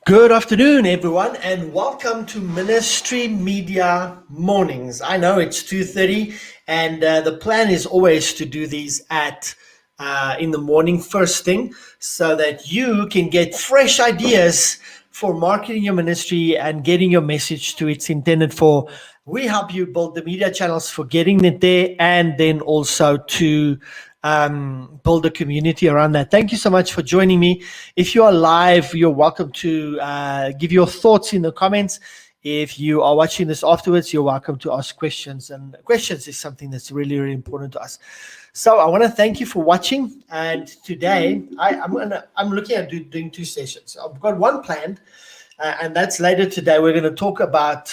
Good afternoon, everyone, and welcome to Ministry Media Mornings. I know it's 2:30, and the plan is always to do these in the morning first thing, so that you can get fresh ideas for marketing your ministry and getting your message to its intended for. We help you build the media channels for getting it there, and then also to build a community around that. Thank you so much for joining me. If you are live, you're welcome to give your thoughts in the comments. If you are watching this afterwards, you're welcome to ask questions, and questions is something that's really, really important to us. So I want to thank you for watching, and today I'm looking at doing two sessions. I've got one planned, and that's later today. We're going to talk about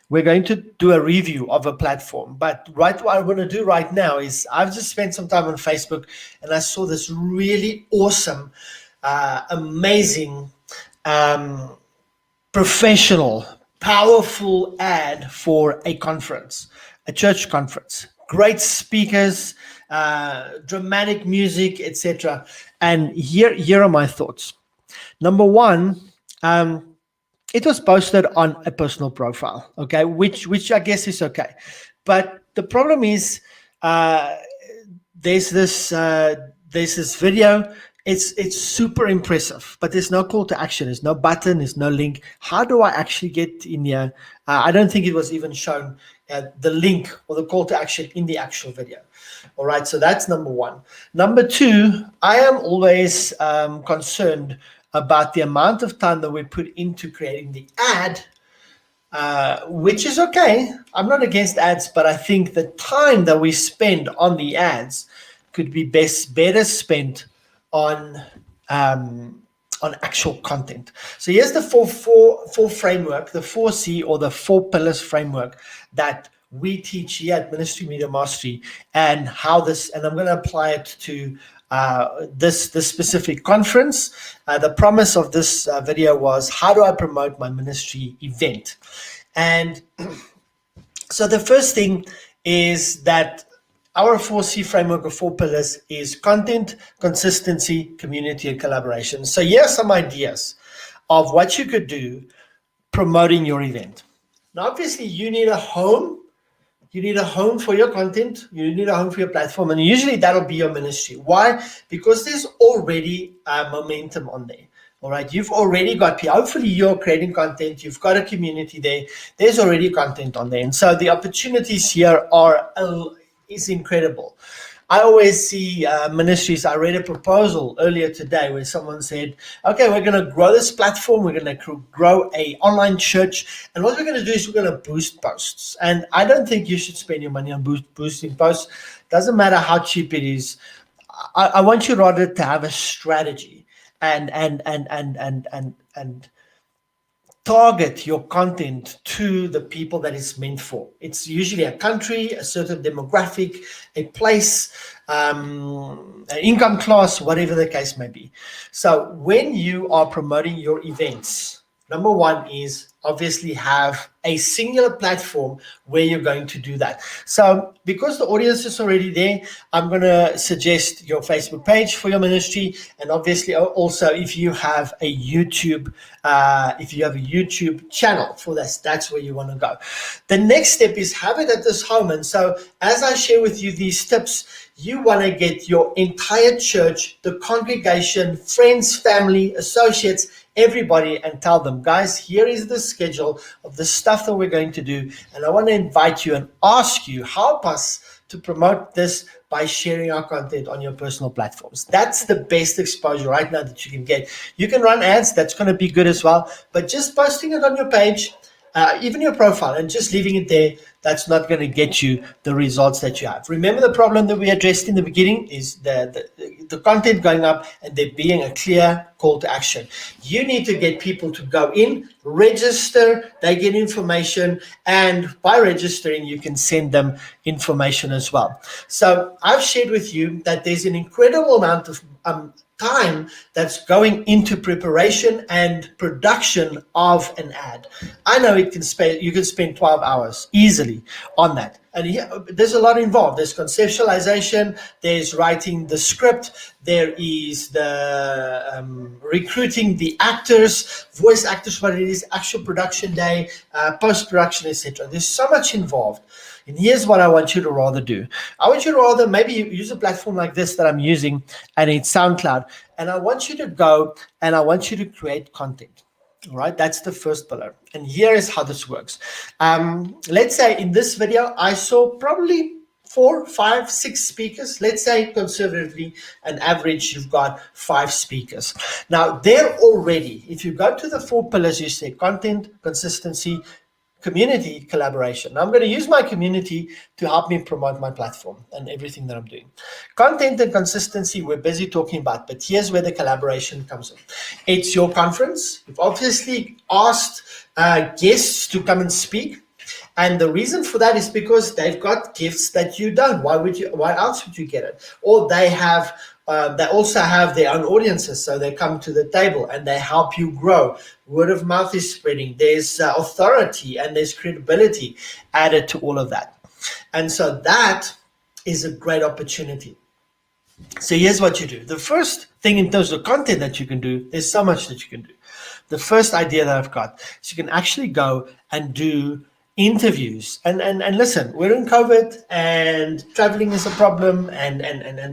we're going to do a review of a platform. But what I want to do right now is I've just spent some time on Facebook, and I saw this really awesome, amazing, professional, powerful ad for a conference, a church conference. Great speakers, dramatic music, etc. And here are my thoughts. Number one, it was posted on a personal profile, okay, which I guess is okay. But the problem is there's this video. It's super impressive, but there's no call to action. There's no button. There's no link. How do I actually get in here? I don't think it was even shown the link or the call to action in the actual video. All right, so that's number one. Number two, I am always concerned about the amount of time that we put into creating the ad, which is okay. I'm not against ads, but I think the time that we spend on the ads could be better spent on actual content. So here's the four framework, the 4C or the 4 pillars framework that we teach here at Ministry Media Mastery, and how this, and I'm going to apply it to this specific conference. The promise of this video was, how do I promote my ministry event? And so the first thing is that our 4C framework of 4 pillars is content, consistency, community, and collaboration. So here are some ideas of what you could do promoting your event. Now, obviously, you need a home. You need a home for your content. You need a home for your platform. And usually that'll be your ministry. Why? Because there's already momentum on there. All right. You've already got people. Hopefully you're creating content. You've got a community there. There's already content on there. And so the opportunities here is incredible. I always see ministries. I read a proposal earlier today where someone said, okay, we're going to grow this platform. We're going to grow a online church. And what we're going to do is we're going to boost posts. And I don't think you should spend your money on boosting posts. Doesn't matter how cheap it is. I want you rather to have a strategy and target your content to the people that it's meant for. It's usually a country, a certain demographic, a place, an income class, whatever the case may be. So when you are promoting your events, number one is obviously have a singular platform where you're going to do that. So because the audience is already there, I'm going to suggest your Facebook page for your ministry. And obviously also if you have a YouTube, channel for this, that's where you want to go. The next step is have it at this home. And so as I share with you these tips, you want to get your entire church, the congregation, friends, family, associates, everybody, and tell them, guys, here is the schedule of the stuff that we're going to do. And I want to invite you and ask you, help us to promote this by sharing our content on your personal platforms. That's the best exposure right now that you can get. You can run ads, that's going to be good as well. But just posting it on your page, even your profile, and just leaving it there, that's not going to get you the results that you have. Remember the problem that we addressed in the beginning is the content going up and there being a clear call to action. You need to get people to go in, register, they get information, and by registering, you can send them information as well. So I've shared with you that there's an incredible amount of time that's going into preparation and production of an ad. I know you can spend 12 hours easily easily on that. And here, there's a lot involved. There's conceptualization, there's writing the script, there is the recruiting the actors, voice actors, what it is, actual production day, post-production, etc. There's so much involved. And here's what I want you to rather do. I want you to rather maybe use a platform like this that I'm using, and it's SoundCloud. And I want you to go and I want you to create content. All right, that's the first pillar. And here is how this works. Let's say in this video, I saw probably 4, 5, 6 speakers. Let's say conservatively, an average, you've got 5 speakers. Now, they're already, if you go to the 4 pillars, you say content, consistency, community, collaboration. Now, I'm going to use my community to help me promote my platform and everything that I'm doing. Content and consistency, we're busy talking about, but here's where the collaboration comes in. It's your conference. You've obviously asked guests to come and speak. And the reason for that is because they've got gifts that you don't. Why else would you get it? Or they also have their own audiences, so they come to the table and they help you grow. Word of mouth is spreading. There's authority and there's credibility added to all of that. And so that is a great opportunity. So here's what you do. The first thing in terms of content that you can do, there's so much that you can do. The first idea that I've got is you can actually go and do interviews and listen, we're in COVID and traveling is a problem and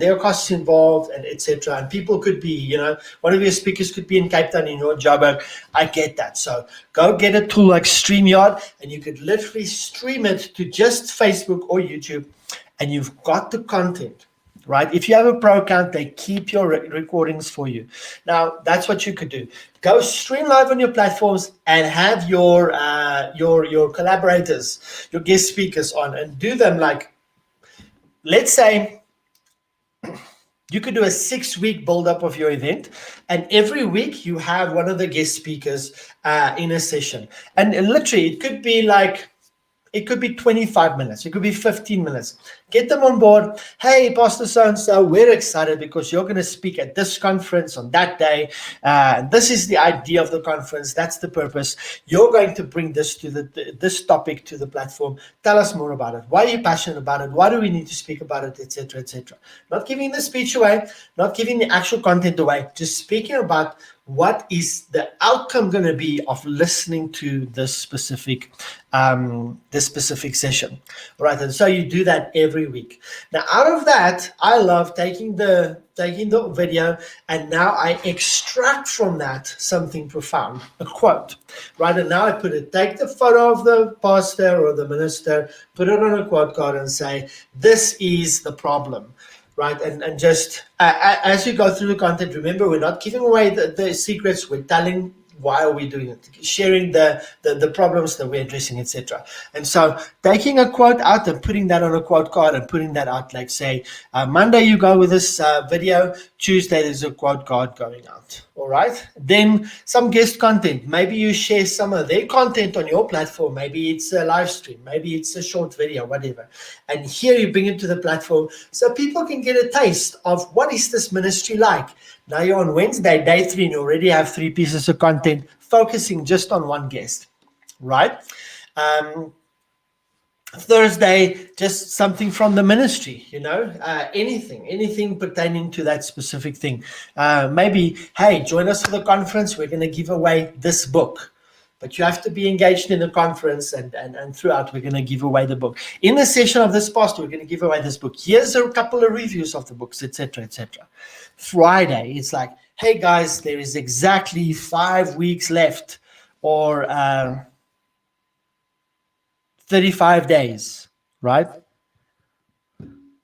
there are costs involved and etc. And people could be, one of your speakers could be in Cape Town in your Joburg. I get that. So go get a tool like StreamYard and you could literally stream it to just Facebook or YouTube and you've got the content. Right? If you have a pro account, they keep your recordings for you. Now, that's what you could do. Go stream live on your platforms and have your collaborators, your guest speakers on, and do them like, let's say, you could do a 6-week build-up of your event, and every week you have one of the guest speakers in a session. And literally, it could be 25 minutes. It could be 15 minutes. Get them on board. Hey, Pastor so-and-so, we're excited because you're going to speak at this conference on that day. This is the idea of the conference. That's the purpose. You're going to bring this to this topic to the platform. Tell us more about it. Why are you passionate about it? Why do we need to speak about it, etc., etc. Not giving the speech away, not giving the actual content away, just speaking about what is the outcome going to be of listening to this specific session. All right, and so you do that every week. Now, out of that, I love taking the video, and now I extract from that something profound, a quote. Right, and now I take the photo of the pastor or the minister, put it on a quote card, and say, "This is the problem." Right, and just as you go through the content, remember, we're not giving away the secrets. We're telling why are we doing it, sharing the problems that we're addressing, etc. And so taking a quote out and putting that on a quote card and putting that out, like say, Monday you go with this video, Tuesday there's a quote card going out. All right. Then some guest content. Maybe you share some of their content on your platform. Maybe it's a live stream. Maybe it's a short video, whatever. And here you bring it to the platform so people can get a taste of what is this ministry like. Now you're on Wednesday, day 3, and you already have 3 pieces of content focusing just on one guest, right? Thursday, just something from the ministry, anything pertaining to that specific thing. Maybe, hey, join us for the conference. We're going to give away this book. But you have to be engaged in the conference, and throughout, we're going to give away the book. In the session of this pastor, we're going to give away this book. Here's a couple of reviews of the books, etc., etc. Friday, it's like, hey, guys, there is exactly 5 weeks left, or 35 days, right?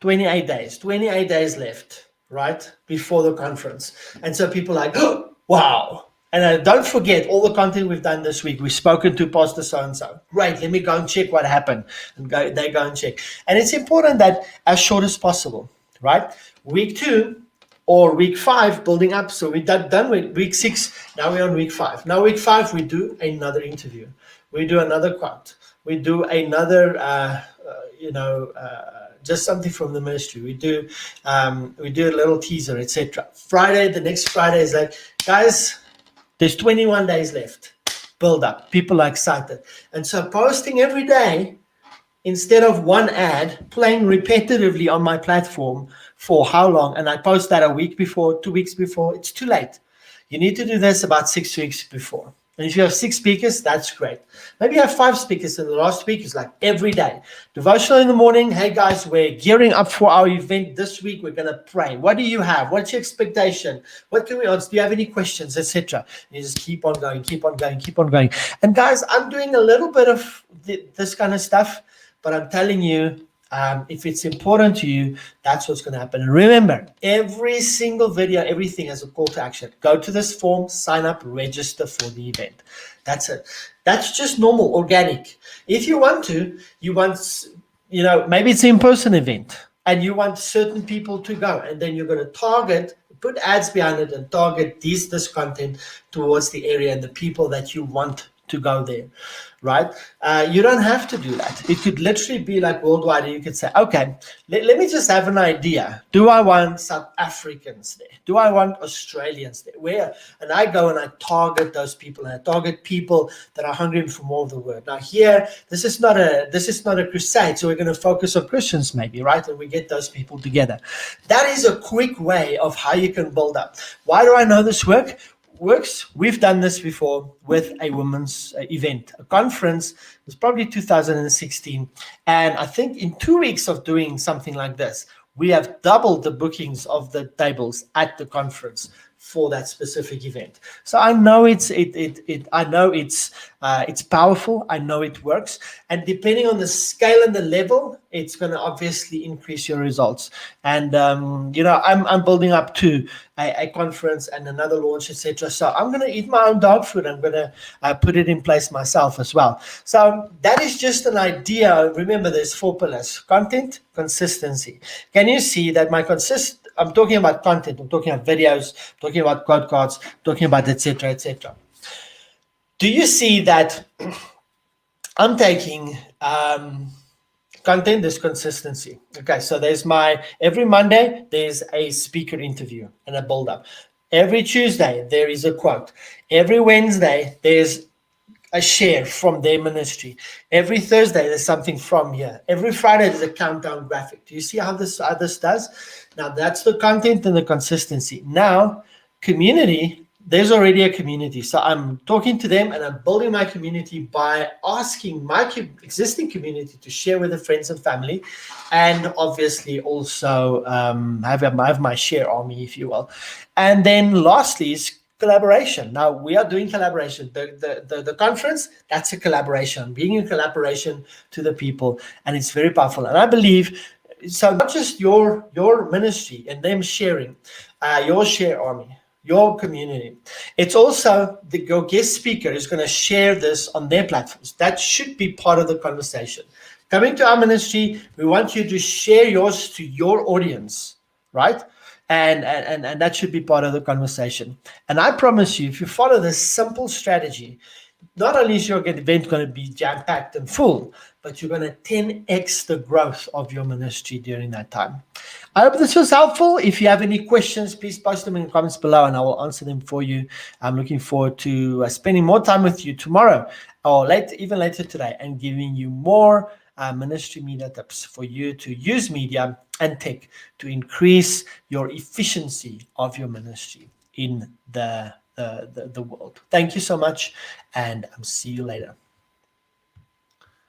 28 days left, right, before the conference. And so people are like, oh, wow. And don't forget all the content we've done this week. We've spoken to Pastor so-and-so. Great, let me go and check what happened. And they go and check. And it's important that as short as possible, right? Week 2 or week 5, building up. So we're done with week 6. Now we're on week 5. Now week 5, we do another interview. We do another quote. We do another, just something from the ministry. We do a little teaser, etc. Friday, the next Friday is like, guys, there's 21 days left. Build up. People are excited. And so posting every day instead of one ad playing repetitively on my platform for how long, and I post that a week before, 2 weeks before, it's too late. You need to do this about 6 weeks before. And if you have 6 speakers, that's great. Maybe you have 5 speakers, and the last week is like every day. Devotional in the morning. Hey guys, we're gearing up for our event this week. We're going to pray. What do you have? What's your expectation? What can we answer? Do you have any questions, etc.? You just keep on going, keep on going, keep on going. And guys, I'm doing a little bit of this kind of stuff, but I'm telling you, if it's important to you, that's what's going to happen. And remember, every single video, everything has a call to action. Go to this form, sign up, register for the event. That's it. That's just normal, organic. If you want, maybe it's an in-person event and you want certain people to go, and then you're going to target, put ads behind it and target this content towards the area and the people that you want to go there, right? You don't have to do that. It could literally be like worldwide. You could say, okay, let me just have an idea. Do I want South Africans there? Do I want Australians there? Where? And I go and I target those people, and I target people that are hungry for more of the word. Now here, this is not a crusade, so we're going to focus on Christians maybe, right? And we get those people together. That is a quick way of how you can build up. Why do I know this works? We've done this before with a women's event, a conference. It was probably 2016, and I think in 2 weeks of doing something like this, we have doubled the bookings of the tables at the conference for that specific event. So I know it's powerful. I know it works, and depending on the scale and the level, it's going to obviously increase your results. And I'm building up to a conference and another launch, etc. So I'm going to eat my own dog food. I'm going to put it in place myself as well. So that is just an idea. Remember, there's 4 pillars: content, consistency. Can you see that I'm talking about content, I'm talking about videos, I'm talking about quote cards, I'm talking about etc., etc. Do you see that I'm taking content, there's consistency. Okay, so there's every Monday, there's a speaker interview and a build up. Every Tuesday, there is a quote. Every Wednesday, there's a share from their ministry. Every Thursday, there's something from here. Every Friday, there's a countdown graphic. Do you see how this does? Now, that's the content and the consistency. Now, community, there's already a community. So I'm talking to them and I'm building my community by asking my existing community to share with their friends and family, and obviously also have my share army, if you will. And then lastly is collaboration. Now we are doing collaboration. The conference, that's a collaboration, being in collaboration to the people, and it's very powerful. And I believe, so not just your ministry and them sharing, your share army, your community. It's also your guest speaker is going to share this on their platforms. That should be part of the conversation. Coming to our ministry, we want you to share yours to your audience, right? And that should be part of the conversation. And I promise you, if you follow this simple strategy, not only is your event going to be jam-packed and full, but you're going to 10x the growth of your ministry during that time. I hope this was helpful. If you have any questions, please post them in the comments below and I will answer them for you. I'm looking forward to spending more time with you tomorrow or even later today, and giving you more ministry media tips for you to use media and tech to increase your efficiency of your ministry in the world. Thank you so much, and I'll see you later.